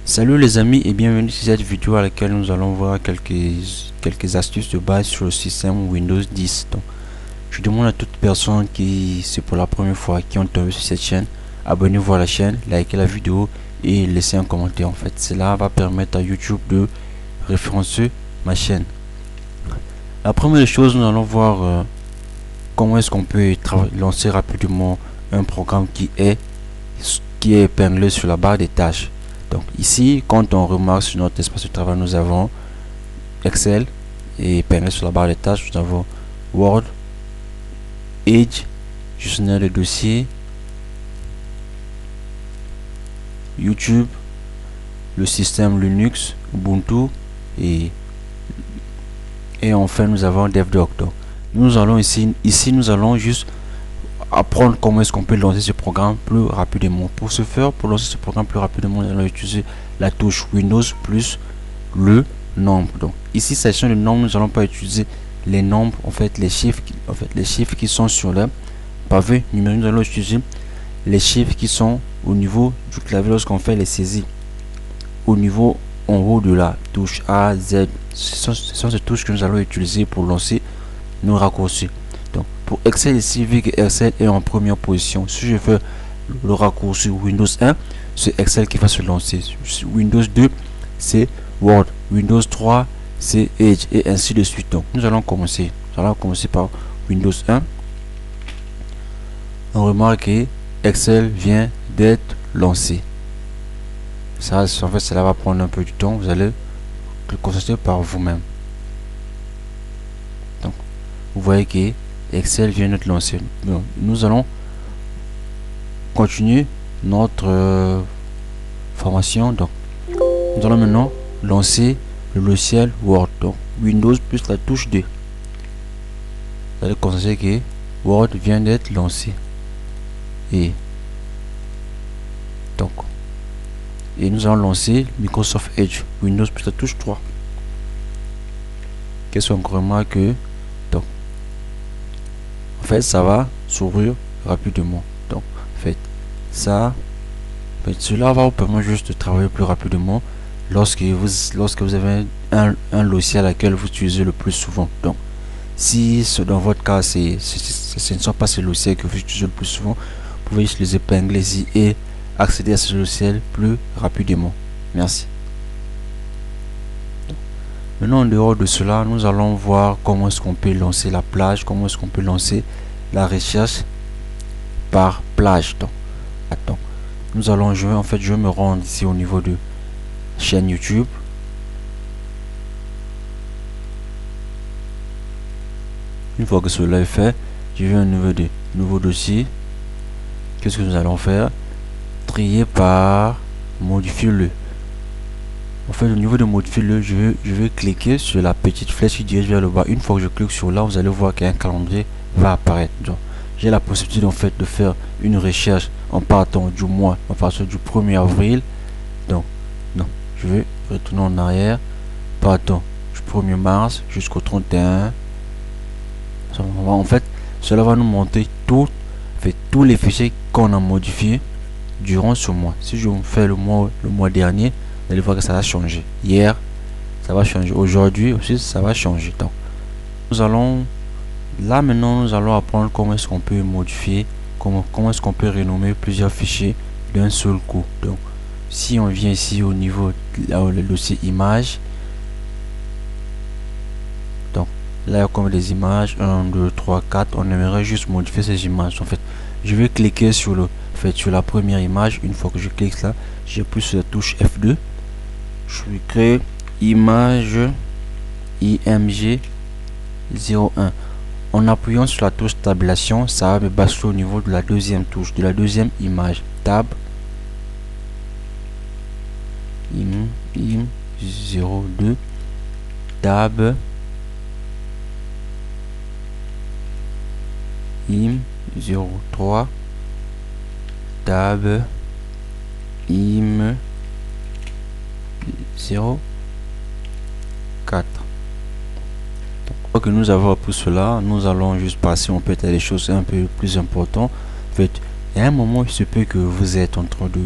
Salut les amis et bienvenue sur cette vidéo à laquelle nous allons voir quelques astuces de base sur le système Windows 10. Donc, je demande à toute personne qui c'est pour la première fois qui ont tombé sur cette chaîne, abonnez-vous à la chaîne, likez la vidéo et laissez un commentaire. En fait, cela va permettre à YouTube de référencer ma chaîne. La première chose, nous allons voir comment est-ce qu'on peut lancer rapidement un programme qui est épinglé sur la barre des tâches. Donc ici, quand on remarque sur notre espace de travail, nous avons Excel et épinglé sur la barre des tâches, nous avons Word, Edge, gestionnaire de dossier, YouTube, le système Linux, Ubuntu et enfin nous avons DevDoc. Donc nous allons ici nous allons juste apprendre comment est-ce qu'on peut lancer ce programme plus rapidement. Pour ce faire, pour lancer ce programme plus rapidement, nous allons utiliser la touche Windows plus le nombre. Donc ici, section de nombre, nous allons pas utiliser les nombres, en fait les chiffres qui sont sur le pavé numérique. Nous allons utiliser les chiffres qui sont au niveau du clavier lorsqu'on fait les saisies, au niveau en haut de la touche A, Z. Ce sont ces touches que nous allons utiliser pour lancer nos raccourcis. Donc pour Excel ici, vu que Excel est en première position, si je fais le raccourci Windows 1, c'est Excel qui va se lancer. Windows 2, c'est Word. Windows 3, c'est Edge et ainsi de suite. Donc nous allons commencer. Par Windows 1. On remarque que Excel vient d'être lancé. Ça, en fait, cela va prendre un peu du temps. Vous allez le constater par vous-même. Donc, vous voyez que Excel vient d'être lancé. Donc, nous allons continuer notre formation. Donc, nous allons maintenant lancer le logiciel Word. Donc, Windows plus la touche D. Vous allez constater que Word vient d'être lancé. Et nous allons lancer Microsoft Edge. Windows plus la touche 3. Qu'est-ce qu'on remarque que donc en fait ça va s'ouvrir rapidement. Donc en fait cela va vous permettre juste de travailler plus rapidement lorsque vous avez un logiciel à laquelle vous utilisez le plus souvent. Donc si dans votre cas ce ne sont pas ces logiciels que vous utilisez le plus souvent, vous pouvez juste les épingler ici et accéder à ce logiciel plus rapidement. Merci. Maintenant, en dehors de cela, nous allons voir comment est-ce qu'on peut lancer la plage, comment est-ce qu'on peut lancer la recherche par plage. Donc, nous allons jouer. En fait, je vais me rendre ici au niveau de chaîne YouTube. Une fois que cela est fait, je vais au niveau de nouveau dossier. Qu'est-ce que nous allons faire? Trier par modifier le. En fait, au niveau de modifier le, je vais cliquer sur la petite flèche qui dirige vers le bas. Une fois que je clique sur là, vous allez voir qu'un calendrier va apparaître. Donc, j'ai la possibilité en fait de faire une recherche en partant du mois, à partir du 1er avril. Donc, non, je vais retourner en arrière, partant du 1er mars jusqu'au 31. En fait, cela va nous montrer tous les fichiers qu'on a modifiés durant ce mois. Si je fais le mois dernier, vous allez voir que ça va changer. Hier, ça va changer. Aujourd'hui aussi, ça va changer. Donc, maintenant, nous allons apprendre comment est-ce qu'on peut modifier, comment est-ce qu'on peut renommer plusieurs fichiers d'un seul coup. Donc, si on vient ici au niveau le dossier images, donc là, il y a comme des images 1, 2, 3, 4. On aimerait juste modifier ces images. En fait, je vais cliquer sur la première image. Une fois que je clique là, j'appuie sur la touche F2. Je vais créer image IMG 01. En appuyant sur la touche tabulation, ça va me basculer au niveau de la deuxième touche, de la deuxième image. Tab IM 02 tab IM 03 tab IM 04. Donc, que nous avons appris cela, nous allons juste passer en fait à des choses un peu plus importantes. En fait, il y a un moment, il se peut que vous êtes en train de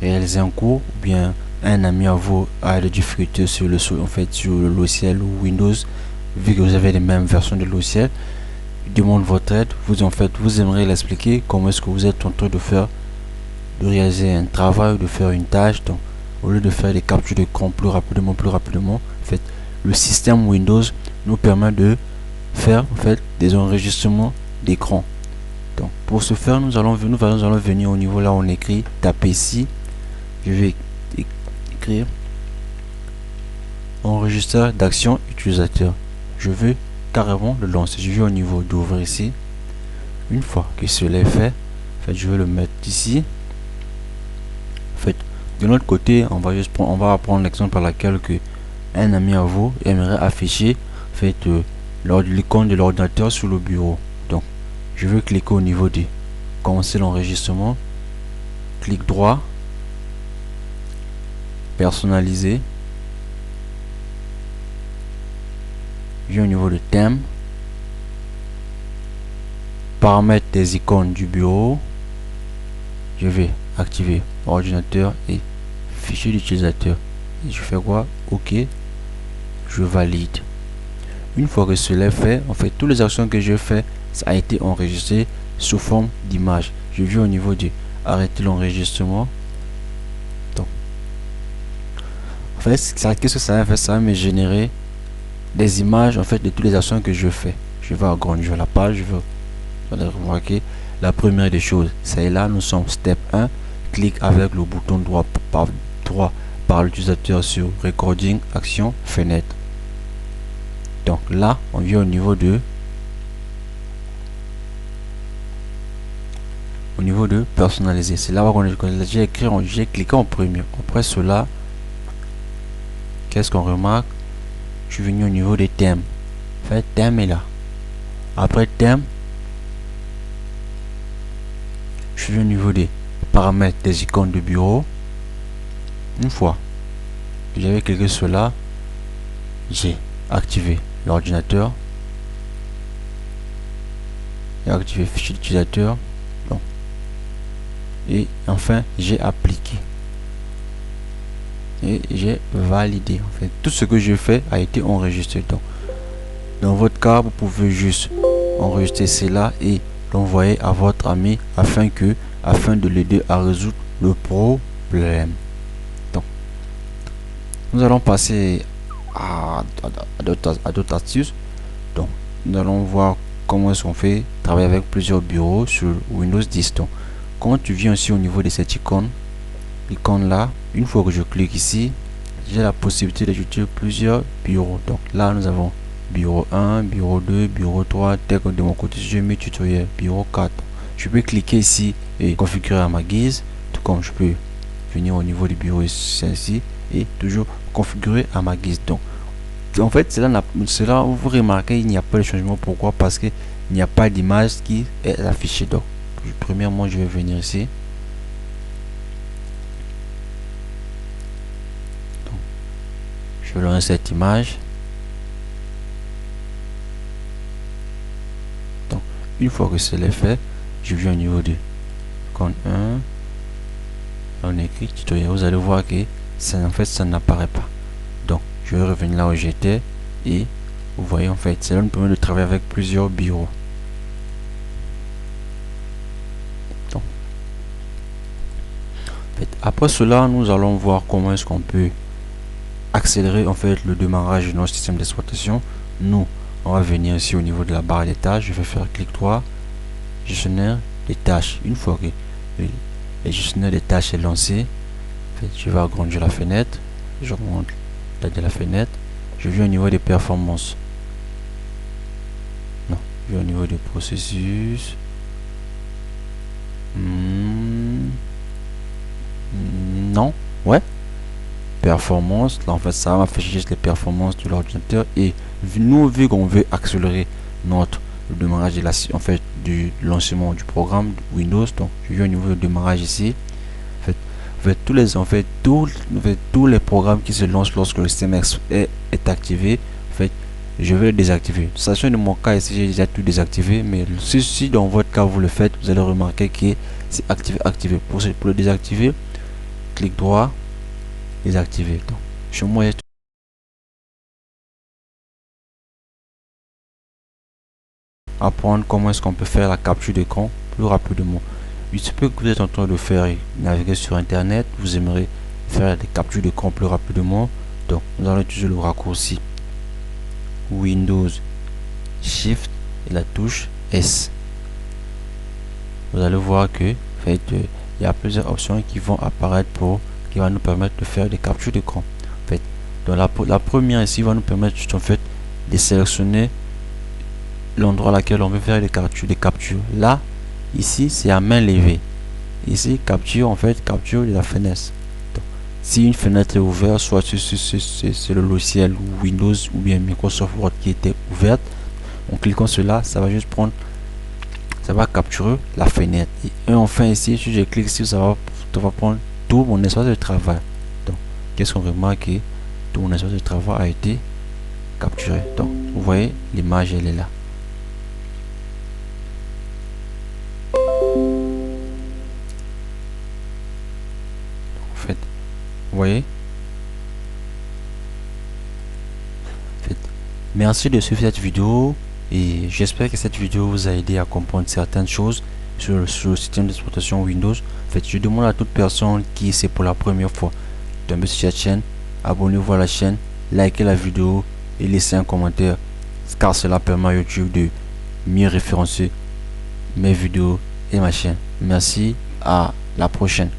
réaliser un cours ou bien un ami à vous a des difficultés sur le logiciel Windows, vu que vous avez les mêmes versions de logiciel, il demande votre aide. Vous aimeriez l'expliquer comment est-ce que vous êtes en train de réaliser un travail ou de faire une tâche. Donc au lieu de faire des captures d'écran plus rapidement, le système Windows nous permet de faire des enregistrements d'écran. Donc pour ce faire, nous allons venir au niveau là où on écrit, taper ici. Je vais écrire enregistreur d'action utilisateur. Je veux carrément le lancer. Je vais au niveau d'ouvrir ici. Une fois que cela est fait, je vais le mettre ici. De l'autre côté, on va prendre l'exemple par laquelle que un ami à vous aimerait afficher l'icône de l'ordinateur sur le bureau. Donc je veux cliquer au niveau de commencer l'enregistrement, clic droit, personnaliser, je vais au niveau de thème, paramètres des icônes du bureau, je vais activer ordinateur et fichier d'utilisateur. Je fais quoi? OK, je valide. Une fois que cela est fait, toutes les actions que je fais, ça a été enregistré sous forme d'image. Je vais au niveau de arrêter l'enregistrement. Donc qu'est-ce que ça va faire? Ça va me générer des images de toutes les actions que je fais. Je vais agrandir la page. Vous allez remarquer la première des choses, c'est là, nous sommes step 1. Clique avec le bouton droit par l'utilisateur sur recording, action, fenêtre. Donc là, on vient au niveau de personnaliser. C'est là où j'ai cliqué en premier. Après cela, qu'est-ce qu'on remarque? Je suis venu au niveau des thèmes. Thème est là. Après thème, je suis au niveau des paramètres des icônes de bureau. Une fois que j'avais cliqué sur cela, j'ai activé l'ordinateur et activé fichier d'utilisateur. Et enfin j'ai appliqué et j'ai validé. Tout ce que je fais a été enregistré. Donc dans votre cas, vous pouvez juste enregistrer cela et l'envoyer à votre ami afin de l'aider à résoudre le problème. Donc nous allons passer à d'autres astuces. Donc nous allons voir comment est-ce qu'on fait travailler avec plusieurs bureaux sur Windows 10. Donc quand tu viens aussi au niveau de cette icône là, une fois que je clique ici, j'ai la possibilité d'ajouter plusieurs bureaux. Donc là nous avons bureau 1, bureau 2, bureau 3, tel que de mon côté je mets tutoriel, bureau 4. Je peux cliquer ici et configurer à ma guise, tout comme je peux venir au niveau du bureau ici et toujours configurer à ma guise. Donc en fait cela vous remarquez, il n'y a pas de changement. Pourquoi? Parce qu'il n'y a pas d'image qui est affichée. Donc premièrement je vais venir ici. Donc, je vais lancer cette image. Donc une fois que cela est fait, je viens au niveau de icône 1, on écrit tutoriel. Vous allez voir que ça n'apparaît pas. Donc je vais revenir là où j'étais et vous voyez cela nous permet de travailler avec plusieurs bureaux. Donc, après cela, nous allons voir comment est-ce qu'on peut accélérer le démarrage de notre système d'exploitation. On va venir ici au niveau de la barre des tâches. Je vais faire clic droit, gestionnaire des tâches. Une fois que le gestionnaire des tâches est lancé, je vais agrandir la fenêtre. J'augmente la de la fenêtre. Je viens au niveau des performances. Non, je viens au niveau des processus. Non, ouais. Performance. Là, ça va m'afficher juste les performances de l'ordinateur. Et nous, vu qu'on veut accélérer le démarrage du lancement du programme Windows, donc je viens au niveau du démarrage ici. Tous les programmes qui se lancent lorsque le système est activé, je vais le désactiver. Sachant de mon cas ici, j'ai déjà tout désactivé, mais si dans votre cas vous le faites, vous allez remarquer que c'est activé. Pour le désactiver, clic droit, désactiver. Donc chez moi, apprendre comment est-ce qu'on peut faire la capture d'écran plus rapidement. Il se peut que vous êtes en train de faire naviguer sur internet, vous aimerez faire des captures d'écran plus rapidement. Donc nous allons utiliser le raccourci Windows Shift et la touche S. Vous allez voir que en fait, il y a plusieurs options qui vont apparaître qui va nous permettre de faire des captures d'écran. En fait, donc la première ici va nous permettre juste en fait de sélectionner l'endroit à laquelle on veut faire des captures. Là, ici, c'est à main levée. Ici, capture, en fait, capture de la fenêtre. Donc, si une fenêtre est ouverte, soit c'est le logiciel Windows ou bien Microsoft Word qui était ouverte, en cliquant sur là, ça va juste prendre, ça va capturer la fenêtre. Et enfin ici, si je clique ici, ça va prendre tout mon espace de travail. Donc, qu'est-ce qu'on remarque? Tout mon espace de travail a été capturé. Donc, vous voyez, l'image, elle est là. En fait, vous voyez, en fait, merci de suivre cette vidéo et j'espère que cette vidéo vous a aidé à comprendre certaines choses sur le système d'exploitation Windows. En fait, je demande à toute personne qui c'est pour la première fois de tomber sur cette chaîne, abonnez-vous à la chaîne, likez la vidéo et laissez un commentaire car cela permet à YouTube de mieux référencer mes vidéos et ma chaîne. Merci, à la prochaine.